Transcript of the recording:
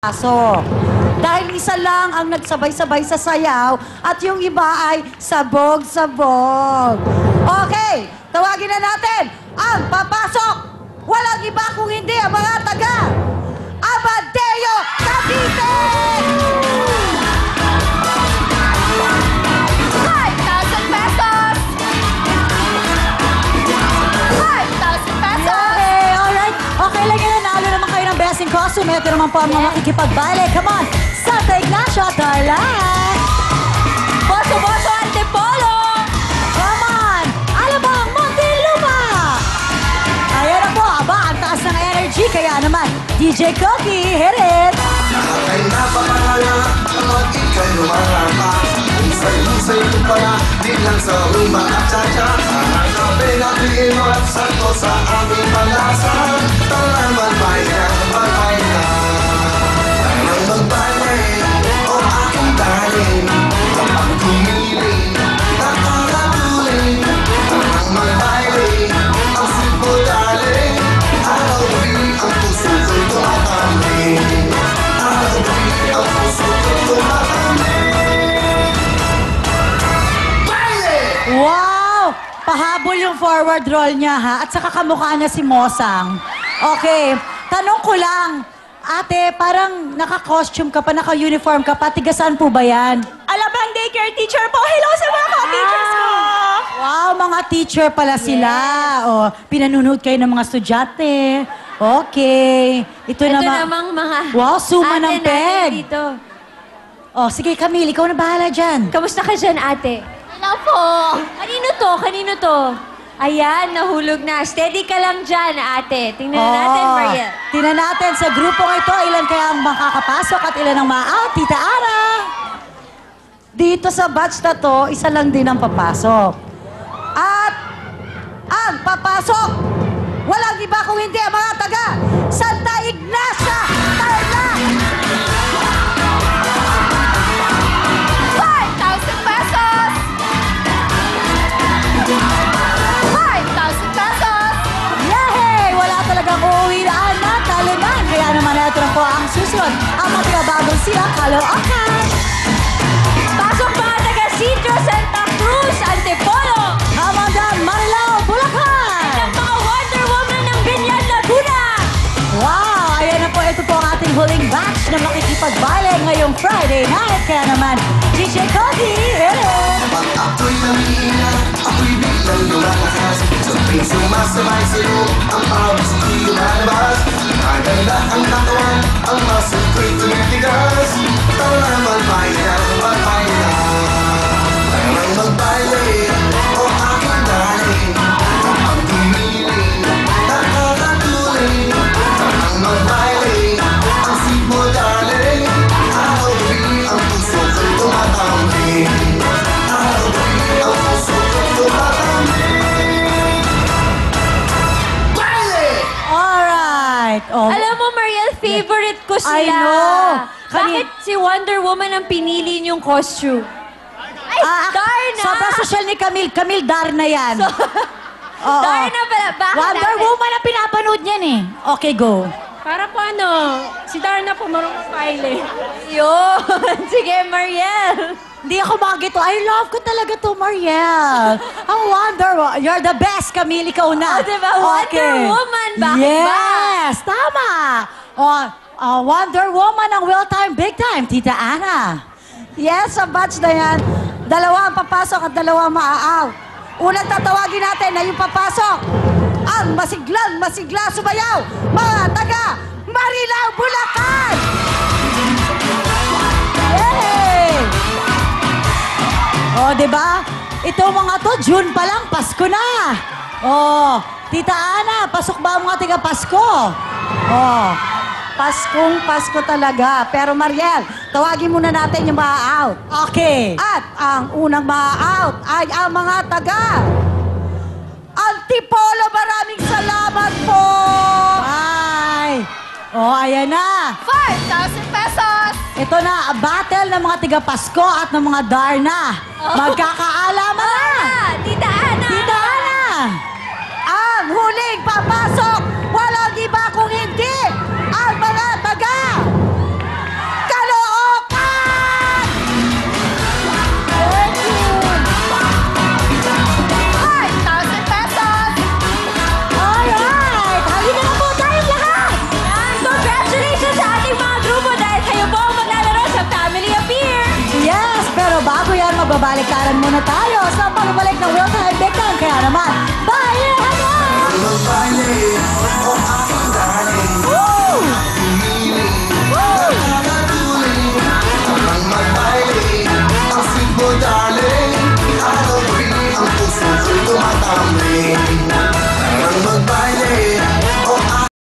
Aso. Dahil isa lang ang nagsabay-sabay sa sayaw at yung iba ay sabog-sabog. Okay, tawagin na natin ang papasok. Walang iba kung hindi ang mga taga Amadeo Cavite! 5,000 pesos! 5,000 pesos! Okay, alright. Okay lang yun. Nalo naman kayo ng blessing costume. Ito naman po ang mga makikipagbalik. Come on! Santa Ignacio, Tarlac! Boso-boso Antipolo! Come on! Alabang, Monteluma! Ayan na po. Aba, ang taas ng energy. Kaya naman, DJ Cookie, hit it! Ay napapangalak kapag ika'y lumarapa. Husay-husay ko pala, di lang sa rumba at cha-cha. Hanapin at bigin mo at sakto sa aming palasa. Tara magbayan, magbayan. Nang magbayan, o aking darling. Kapag kumiling, nakakatuling. Nang magbayan, ang sweet mo darling. Araw-gabi ang puso ko'y tumatambling. Ang puso ko'y tumatambling. Baile! Wow! Pahabol yung forward roll niya, ha? At saka kamukha niya si Mosang. Okay, tanong ko lang. Ate, parang naka-costume ka pa, naka-uniform ka pa. Tiga saan po ba yan? Alabang daycare teacher po. Hello sa mga ka-teachers ko! Wow, mga teacher pala sila. O, pinanunood kayo ng mga estudyante. Okay. Ito namang mga Wow, suma ng ate natin peg. dito. Oh, sige, Camille, ikaw na bahala dyan. Kamusta ka dyan, ate? Hello po. Kanino to? Kanino to? Ayan, nahulog na. Steady ka lang dyan, ate. Tingnan natin, Mariel. Tingnan natin sa grupong ito, ilan kaya ang makakapasok at ilan ang ma-out. Tita Ara! Dito sa batch na to, isa lang din ang papasok. At ang papasok, walang iba kung hindi ang mga taga Santa Ignacia, Tarlac! 5,000 pesos! 5,000 pesos! Yay! Wala talagang uuwilaan na talunan. Kaya naman ito na po ang susunod. Ang mga bagong sila, Caloocan. Pasok mga taga Sitio Santa Cruz, Antipolo! Amanda, Marilao, Bulacan. Ang mga Wonder Woman ng Binyan, Laguna! Wow! Ayan na po, ito po ang ating huling batch na makikipagbale ngayong Friday night. Kaya naman, DJ Cody, hello! Pag ako'y namihina, ako'y biglang lumalakas. Sa tuwing sumasabay sa'yo, ang pawis ko'y lumalabas. Maganda ang katawan, ang muscle ko'y tumitigas. Tara magbayan, magbayan. Tara magbayan, o aking darling. Kapag tumiling, nakakatuling. Tara magbayan, ang sweet mo darling. Araw-gabi ang puso ko'y tumatambling. Araw-gabi ang puso ko'y tumatambling. Baile! Alright. Oh. Alam mo, Mariel, favorite ko sila. I know. Bakit si Wonder Woman ang pinili niyong costume? Ay, Darna! Sobrang social ni Camille. Camille, Darna yan. Oo. Darna pala. Bakit Wonder natin? Woman ang pinapanood niyan eh. Okay, go. Para po ano, si Darna po marunong smile. Yun. Sige, Mariel. Hindi ako makagito. I love ko talaga to, Mariel. Ang Wonder Woman. You're the best, Camille. Ikaw na. Oh, diba? Wonder Woman. Bakit yes, tama. Wonder Woman ang Will Time, Big Time. Tita Ana. Yes, sa batch na yan. Dalawa ang papasok at dalawa ang maa-out. Unang tatawagin natin na yung papasok. Ang masigla sumayaw. Mga taga Marilao, Bulacan. Yay! Oh, di ba? Ito mga to, June pa lang, Pasko na. Oh, Tita Ana, pasok ba ang mga tiga Pasko? Oh, Paskong Pasko talaga. Pero Mariel, tawagin muna natin yung maa-out. Okay. At ang unang maa-out ay ang mga taga Antipolo. Maraming salamat po. Bye. Oh, ayan na. 5,000 pesos! Ito na, battle ng mga tiga Pasko at ng mga Darna. Magkakaalaman na. Tita Ana! Tita Ana! Ang huling papasok, walang iba kung hindi ang mga taga Baliktaran muna tayo sa pagbabalik ng Real Time